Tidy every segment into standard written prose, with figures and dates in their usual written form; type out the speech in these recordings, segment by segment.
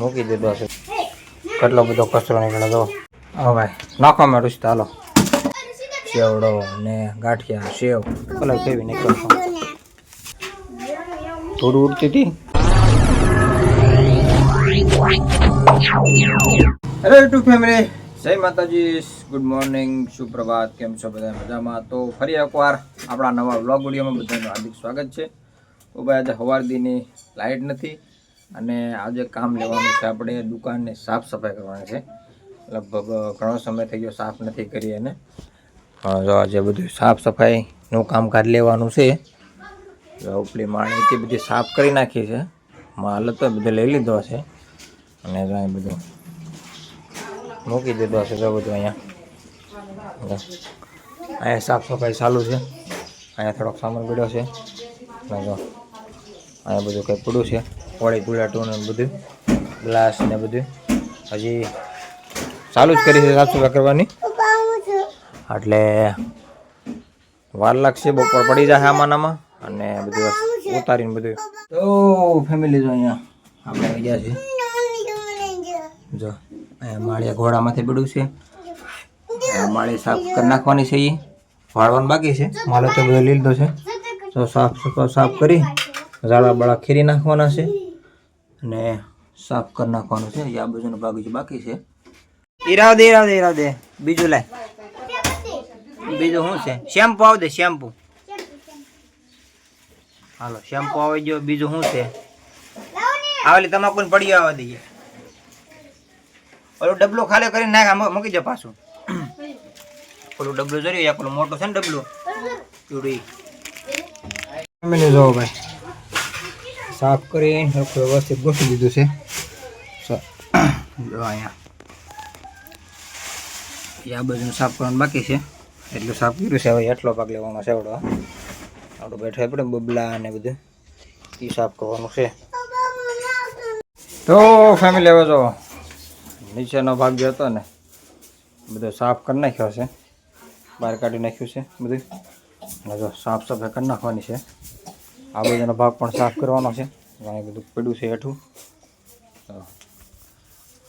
મૂકી દીધો છે. કેટલો બધો કચરો નીકળે તો હવે નાખવા માંડું છું. ચાલો સેવડો ને ગાંઠિયા સેવ કલર કેવી નીકળો થોડું ઉડતી હતી. હેલો યુટ્યુબ ફેમિલી, જય માતાજી, ગુડ મોર્નિંગ, સુપ્રભાત. કેમ છો બધા? મજામાં? તો ફરી એકવાર આપણા નવા વ્લોગ વિડીયોમાં બધાનું હાર્દિક સ્વાગત છે. તો ભાઈ આજે સવારદીની લાઇટ નથી અને આજે કામ લેવાનું છે. આપણે દુકાનને સાફ સફાઈ કરવાની છે. લગભગ ઘણો સમય થઈ ગયો સાફ નથી કરી અને જો આજે બધું સાફ સફાઈનું કામકાજ લેવાનું છે. ઉપલી માણીથી બધી સાફ કરી નાખી છે. માલ તો બધું લઈ લીધો છે અને અહીં બધું મૂકી દીધો છે. તો બધું અહીંયા સાફ સફાઈ ચાલુ છે. અહીંયા થોડોક સામાન પડ્યો છે. જો અહીંયા બધું કંઈ પડ્યું છે, હોળી ધૂળાટું ને બધું ગ્લાસ ને બધું હજી ચાલુ જ કરી છે સાફ સફાઈ કરવાની. એટલે વાર લાગશે, બપોર પડી જાય આમાં અને બધું ઉતારીને બધું. તો ફેમિલી જો અહીંયા આપણે આવી ગયા છે. જો અહીંયા માળિયા ઘોડામાંથી પડ્યું છે. માળી સાફ કરી નાખવાની છે. એ વાળવાનું બાકી છે. માલો તો બધો લીધો છે. તો સાફ કરી ઝાડા બાળા ખીરી નાખવાના છે અને સાફ કરી નાખવાનું છે. આ બાજુનું બાગીચું બાકી છે. ઈરાવ દે બીજું લાય. બીજું શું છે? શેમ્પુ આવ દે. શેમ્પુ હાલો, શેમ્પુ આવી ગયો. બીજું શું છે? આવેલી તમાકુ પડી આવવા દઈએ. ઓલું ડબલું ખાલી કરીને નાખ, મૂકી દે પાછું. ઓલું ડબલું જોયું, એક ઓલું મોટું છે ને ડબલું ચૂડી. જો ભાઈ સાફ કરી વ્યવસ્થિત ગોઠવી દીધું છે. જો અહીંયા આ બાજુનું સાફ કરવાનું બાકી છે. એટલું સાફ કર્યું છે. હવે એટલો ભાગ લેવાનો છે. આવડો બેઠો પડે બબલા ને બધું એ સાફ કરવાનું છે. તો ફેમિલી હવે જો નીચેનો ભાગ જે હતો ને બધો સાફ કરી નાખ્યો છે. બહાર કાઢી નાખ્યું છે બધું. જો સાફ સફાઈ કરી નાખવાની છે. આ બાજુનો ભાગ પણ સાફ કરવાનો છે. અહીં બધું પડ્યું છે હેઠું.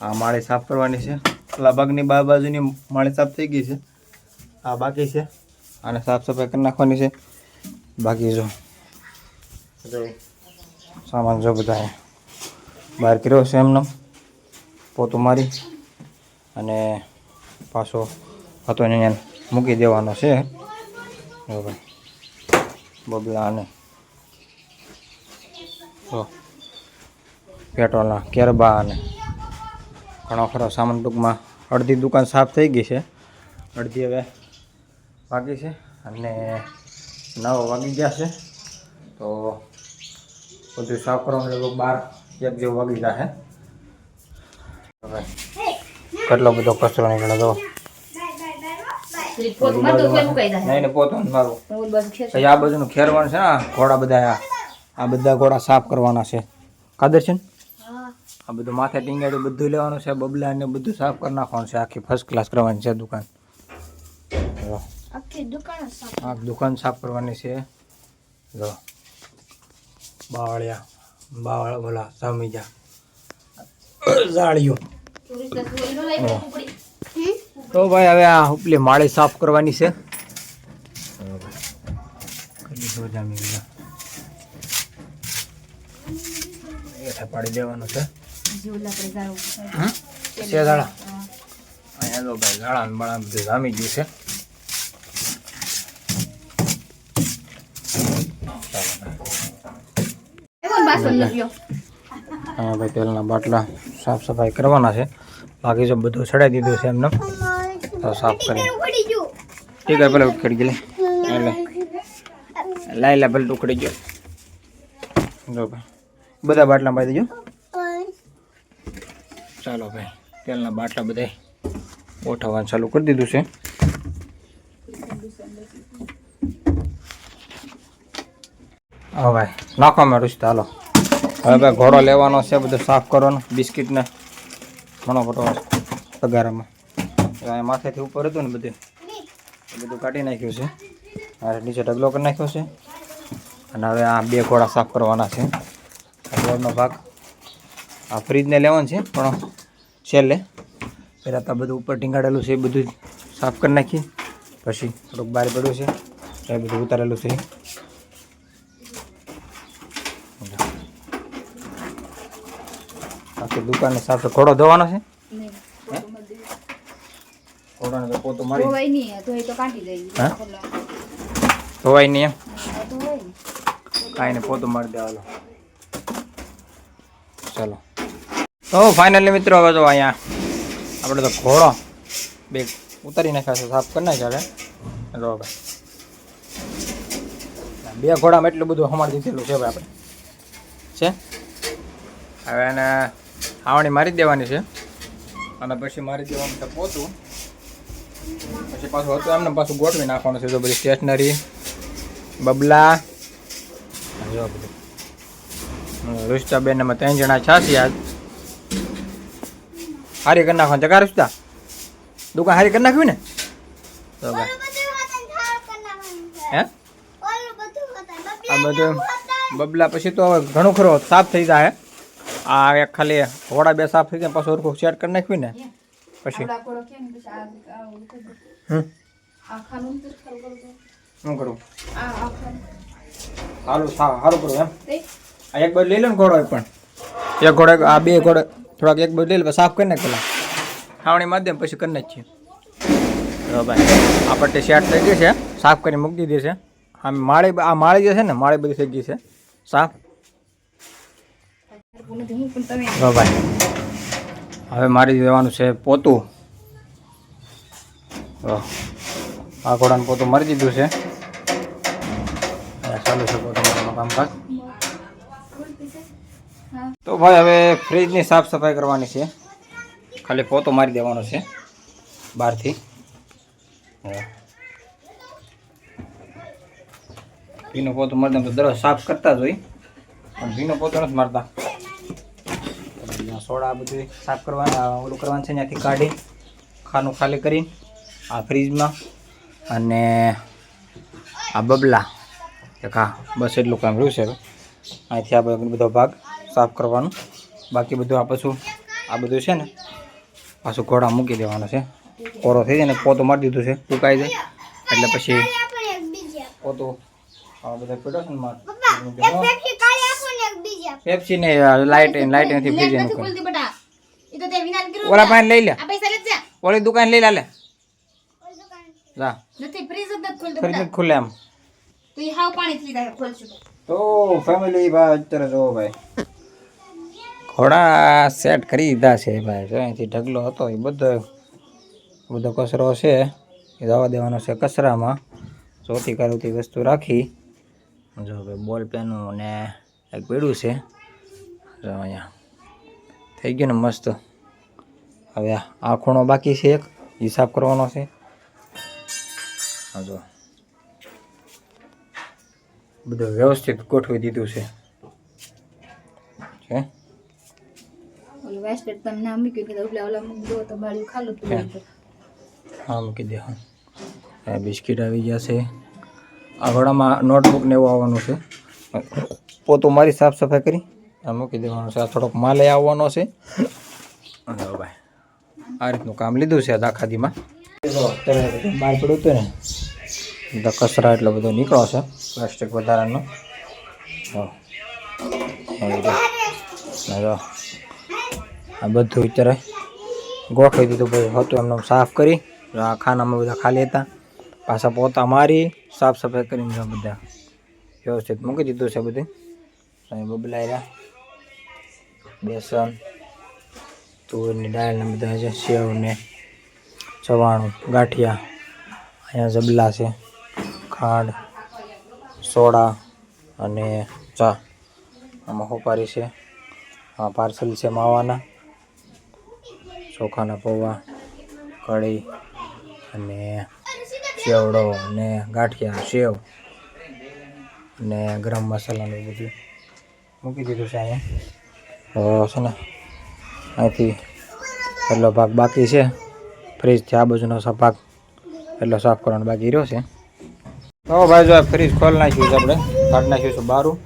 આ માળી સાફ કરવાની છે. પેલા ભાગની બાજુની માળી સાફ થઈ ગઈ છે. આ બાકી છે. આને સાફ સફાઈ કરી નાખવાની છે. બાકી જો સામાન જો બધા બહાર કર્યો છે એમને પોતું મારી અને પાછો હતો અહીંયા મૂકી દેવાનો છે. ભાઈ બબલા અને પેટ્રોલના કેરબા અને ઘણો ખરો સામાન. ટૂંકમાં અડધી દુકાન સાફ થઈ ગઈ છે, અડધી હવે બાકી છે અને 9 વાગી ગયા છે. તો બધું સાફ કરવાનું લગભગ 12-1 જેવું વાગી જશે. હવે કેટલો બધો કચરો નીકળે તો નહીં પોતું મારું. આ બાજુનું ખેરવાનું છે ને, ઘોડા બધા આ બધા ઘોડા સાફ કરવાના છે. કાદર છે ને આ બધું માથે ટીંગાડ્યું બધું લેવાનું છે. બબલા ને બધું સાફ કરી નાખવાનું છે. આખી ફર્સ્ટ ક્લાસ કરવાની છે દુકાન. આ દુકાન સાફ કરવાની છે. જો બાવળિયા બોલા સામીજા જાળીઓ. તો ભાઈ હવે આ ઉપલી માળી સાફ કરવાની છે. પાડી દેવાનું છે. ઝાડા અહીંયા તો ભાઈ ઝાડા બાળા બધું જામી ગયું છે. હા ભાઈ તેલના બાટલા સાફ સફાઈ કરવાના છે. બાકી જો બધું ચડાવી દીધું છે એમને તો સાફ કરી. ઠીક છે, પેલા ઉખડી ગયેલી લાઈ પેલું ઉખડી ગયો. જો ભાઈ બધા બાટલા પાઈ દેજો. ચાલો ભાઈ તેલના બાટલા બધા ગોઠવવાનું ચાલુ કરી દીધું છે. હા ભાઈ નાખવા માંડું છું. ચાલો હવે ભાઈ ઘોડો લેવાનો છે. બધું સાફ કરવાનો. બિસ્કીટને ઘણો બધો તગારામાં અહીંયા માથેથી ઉપર હતું ને બધું કાઢી નાખ્યું છે. હવે નીચે ઢગલો કરી નાખ્યો છે. અને હવે આ 2 ઘોડા સાફ કરવાના છે. રોડનો ભાગ આ ફ્રીજને લેવાનું છે પણ છેલ્લે પહેલાં તો બધું ઉપર ટીંગાડેલું છે એ બધું સાફ કરી નાખીએ પછી થોડુંક બહાર પડ્યું છે એ બધું ઉતારેલું છે આખી દુકાનને સાફ ઘોડો ધોવાનો છે ઘોડાને પોતું મારી ધોવાય નહીં એમ કાંઈ ને પોતું મારી દેવાનો ચાલો તો ફાઇનલી મિત્રો હવે તો અહીંયા આપણે તો ઘોડો બે ઉતારી નાખ્યા છે સાફ કરી નાખ્યા છે જો ભાઈ બે ઘોડામાં એટલું બધું હમાડી દીધેલું છે ભાઈ આપણે છે હવે એને આવણી મારી દેવાની છે અને પછી મારી દેવાનું છે પોતું પછી પાછું હતું એમને પાછું ગોઠવી નાખવાનું છે જો બધી સ્ટેશનરી બબલા જો બધું રુષ્ટાબેન અમે 3 જણા છાસી આજ હારી કરી નાખવાનું જગા રુષ્ટા દુકાન હારી કરી નાખવી ને તો હે આ બધું બબલા પછી તો ઘણું ખરો સાફ થઈ જાય આ એક ખાલી ઘોડા બે સાફ થઈ જાય પાછું સરખું સેટ કરી નાખવી ને પછી શું કરું સારું કરું એમ આ એક બાજુ લઈ લો ને ઘોડો પણ એક ઘોડો આ બે ઘોડો થોડાક એક બાજુ લઈ લે સાફ કરી નાખ પેલા ખાવણી માધ્યમ પછી કરી નાખીએ ભાઈ આ પટ્ટી સેટ થઈ ગઈ છે સાફ કરી મૂકી દીધી છે આ માળી જે છે ને માળી બધી થઈ ગઈ છે સાફ ભાઈ હવે મારી દેવાનું છે પોતું આ ઘોડાનું પોતું મારી દીધું છે ચાલુ છે પોતું મારવાનું કામકાજ તો ભાઈ હવે ફ્રીજની સાફ સફાઈ કરવાની છે ખાલી પોતો મારી દેવાનો છે બહારથી ભીનો પોતો મારી દઉં તો દરરોજ સાફ કરતા જ હોય પણ ભીનો પોતો નથી મારતા સોડા બધું સાફ કરવાના ઓલું કરવાનું છે ત્યાંથી કાઢી ખાનું ખાલી કરી આ ફ્રીજમાં અને આ બબલા એક હા બસ એટલું કામ રહ્યું છે અહીંથી આ બધો ભાગ સાફ કરવાનું બાકી બધું આ પાછું આ બધું છે ને પાછું ઘોડા મૂકી દેવાનું છે કોરો થઈ જાય ને પોતો મારી દીધું છે સુકાઈ જાય એટલે પછી પોતો આ બધા પડ્યો છે ને પેપ્સી ને લાઈટ નથી ફ્રીજ ઓલા પાણી લઈ લે ઓલી દુકાન લઈ લે જા ફ્રીજ ખુલે એમ તો ફેમિલી ભાઈ અત્યારે જો ભાઈ ઘોડા સેટ કરી દીધા છે ભાઈ જો અહીંથી ઢગલો હતો એ બધો કચરો છે એ જવા દેવાનો છે કચરામાં ચોથી કરુતી વસ્તુ રાખી જો ભાઈ બોલ પેનું ને એક પડ્યું છે જો અહીંયા થઈ ગયું ને મસ્ત હવે આ ખૂણો બાકી છે એક હિસાબ કરવાનો છે જો બધું વ્યવસ્થિત ગોઠવી દીધું છે હા મૂકી દે હા બિસ્કીટ આવી ગયા છે આ ઘોડામાં નોટબુક ને એવું આવવાનું છે પોતું મારી સાફ સફાઈ કરી આ મૂકી દેવાનું છે આ થોડોક માલે આવવાનો છે ભાઈ આ રીતનું કામ લીધું છે આખા દીમાં બહાર પડ્યું હતું ને બધા કચરા એટલો બધો નીકળો છે પ્લાસ્ટિક વધારાનો આ બધું અત્યારે ગોઠવી દીધું બધું હતું એમને સાફ કરી આ ખાનામાં બધા ખાલી હતા પાછા પોતા મારી સાફ સફાઈ કરીને બધા વ્યવસ્થિત મૂકી દીધું છે બધું બબલાયરા બેસન તુવેરની દાળ ને બધા છે સેવ ને ચવાણું ગાંઠિયા અહીંયા જબલા છે ખાંડ સોડા અને ચા આમાં હોપારી છે આ પાર્સલ છે માવાના ચોખાના પૌવા કઢી અને સેવડો અને ગાંઠિયા સેવ અને ગરમ મસાલાનું બધું મૂકી દીધું છે અહીંયા છે ને અહીંથી એટલો ભાગ બાકી છે ફ્રીજથી આ બાજુનો ભાગ એટલો સાફ કરવાનો બાકી રહ્યો છે તો ભાઈ જો ફ્રીજ ખોલી નાખ્યું છે આપણે કાઢી નાખ્યું છે બારું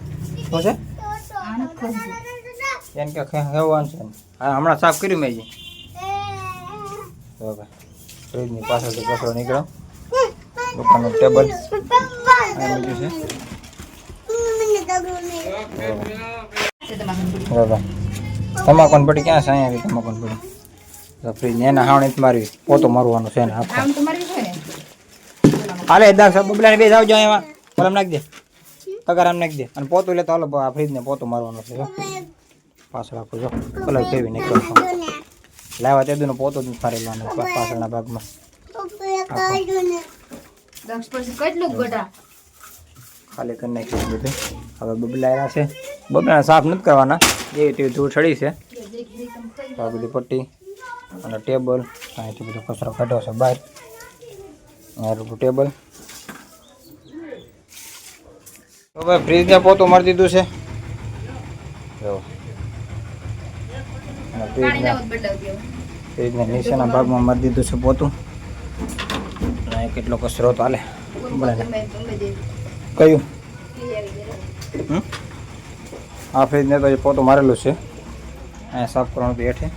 શું છે એને કે હેવાનું છે હા હમણાં સાફ કર્યું મેં જી બરાબર ફ્રીજની પાછળથી કચરો નીકળ્યો દુકાનનું ટેબલ આ બીજું છે બરાબર તમાકુ પડી ક્યાં છે અહીંયા આવી તમાકુ પડી તો ફ્રીજ એના હાવણી મારવી પોતો મારવાનો છે ને હાલે દાગ સાહેબ બબલાને બે જાવજો એમાં કોલમ નાખી દે તગાર આમ નાખી દે અને પોતું એટલે તો હાલો આ ફ્રીજને પોતો મારવાનો છે પાછળ આપો જો કલર કેવી નીકળો લાવવા તે દૂનો પોતો જ મારેલો પાછળના ભાગમાં ખાલી કરી નાખ્યું બધું હવે બબલા છે બબલાને સાફ નથી કરવાના એવી તેવી ધૂળ ચડી છે આ બધી પટ્ટી અને ટેબલ અહીંથી બધો કચરો કાઢ્યો છે બહાર રૂપું ટેબલ તો ભાઈ ફ્રીજને પોતું મારી દીધું છે જો અને ફ્રીજને નીચેના ભાગમાં મારી દીધું છે પોતું અને કેટલો કચરો તો હાલે કયું આ ફ્રીજને તો પોતું મારેલું છે અહીંયા સાફ કરવાનું હતું હેઠે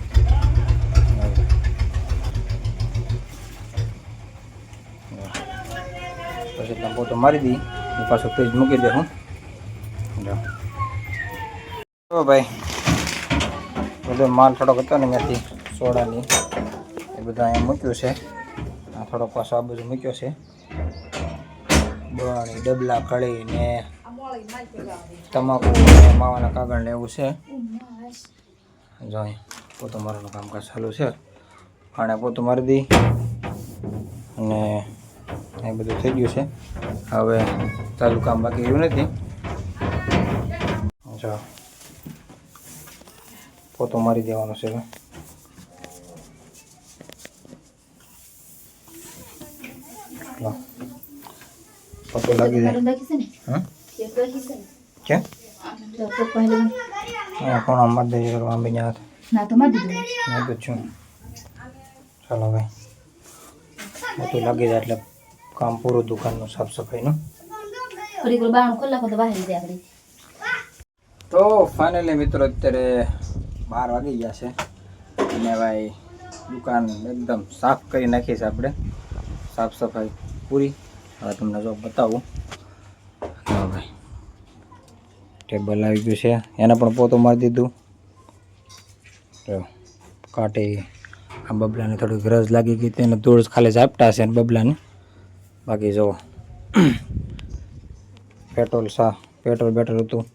પછી તમે પોતું મારી દી પાછું ફ્રીજ મૂકી દે હું જો ભાઈ બધો માલ થોડોક હતો ને ત્યાંથી સોડાની એ બધું અહીંયા મૂક્યું છે આ થોડોક પાછો આ બધું મૂક્યો છે દોણાની ડબલા કળી ને તમાકુ માવાના કાગળ ને એવું છે જો અહીંયા પોતું મારવાનું કામકાજ ચાલુ છે અને પોતું મારી દી અને એ બધું થઈ ગયું છે હવે ચાલુ કામ બાકી રહ્યું નથી જો પોતું મારી દેવાનો છે પોતું લાગી જાય કેમ કોણ મારી દેજો આંબી ના તો છું ચાલો ભાઈ પોતું લાગી જાય એટલે કામ પૂરું દુકાનનું સાફ સફાઈનું તો ફાઇનલી મિત્રો અત્યારે 12 વાગી ગયા છે અને ભાઈ દુકાન એકદમ સાફ કરી નાખી છે આપણે સાફ સફાઈ પૂરી હવે તમને જો બતાવું ભાઈ ટેબલ આવી ગયું છે એને પણ પોતું મારી દીધું કાંટી આ બબલાને થોડીક રસ લાગી ગઈ તેને ધૂળ ખાલી ઝાપટા છે ને બબલાને બાકી જો પેટ્રોલ બેટર હતું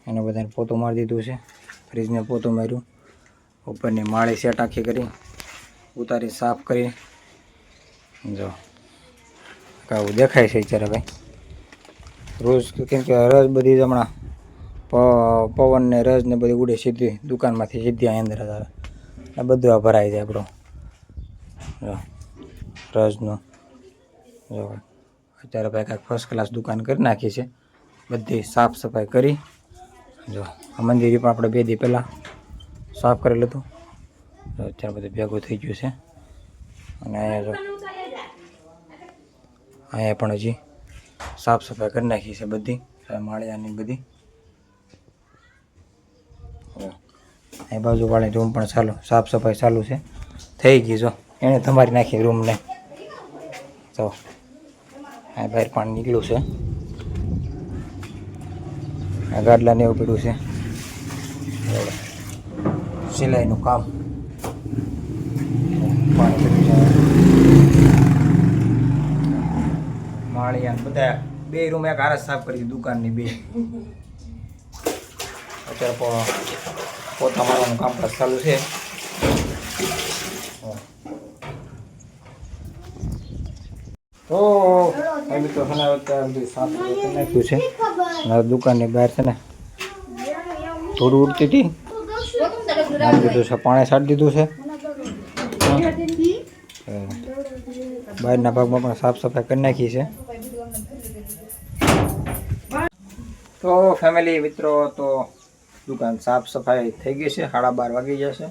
એને બધાને પોતું મારી દીધું છે ફ્રીજને પોતું માર્યું ઉપરની માળી સેટ આખી કરી ઉતારી સાફ કરી જો આવું દેખાય છે અત્યારે ભાઈ રોજ કેમ કે રસ બધી હમણાં પવન ને રસ ને બધી ઉડે સીધી દુકાનમાંથી સીધી અહીં અંદર જ આવે આ બધું આ ભરાઈ જાય આપણો જો રસનું જો અત્યારે ભાઈ કાંઈક ફર્સ્ટ ક્લાસ દુકાન કરી નાખી છે બધી સાફ સફાઈ કરી જો આ મંદિર પણ આપણે 2 દી પહેલાં સાફ કરેલું હતું અત્યારે બધું ભેગું થઈ ગયું છે અને અહીંયા જો અહીંયા પણ હજી સાફ સફાઈ કરી નાખી છે બધી માળિયાની બધી એ બાજુવાળી રૂમ પણ ચાલુ સાફ સફાઈ ચાલુ છે થઈ ગઈ જો એણે તમારી નાખી રૂમને તો આ બહાર પાણી નીકળ્યું છે આ ગાડલાને એવું પડ્યું છે સિલાઈનું કામ માળિયા બધા 2 રૂમ એક હારે સાફ કરી દુકાનની 2 અત્યારે પોતા મારવાનું કામકાજ ચાલુ છે તો એ મિત્રો અત્યારે સાફ કરી નાખ્યું છે દુકાનની બહાર છે ને થોડું ઉડતી હતી નાખી દીધું છે પાણી છાંટી દીધું છે બહારના ભાગમાં પણ સાફ સફાઈ કરી નાખી છે તો ફેમિલી મિત્રો તો દુકાન સાફ સફાઈ થઈ ગઈ છે 12:30 વાગી જશે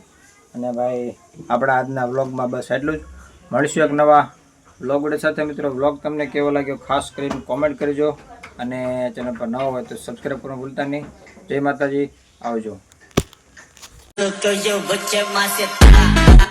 અને ભાઈ આપણા આજના વ્લોગમાં બસ એટલું જ મળીશું એક નવા વ્લોગ સાથે મિત્રો વ્લોગ તમને કેવો લાગ્યો ખાસ કરીને કોમેન્ટ કરજો અને ચેનલ પર નવા હોય તો સબસ્ક્રાઈબ કરવાનું ભૂલતા નહીં જય માતાજી આવજો तो ये बच्चे माँ से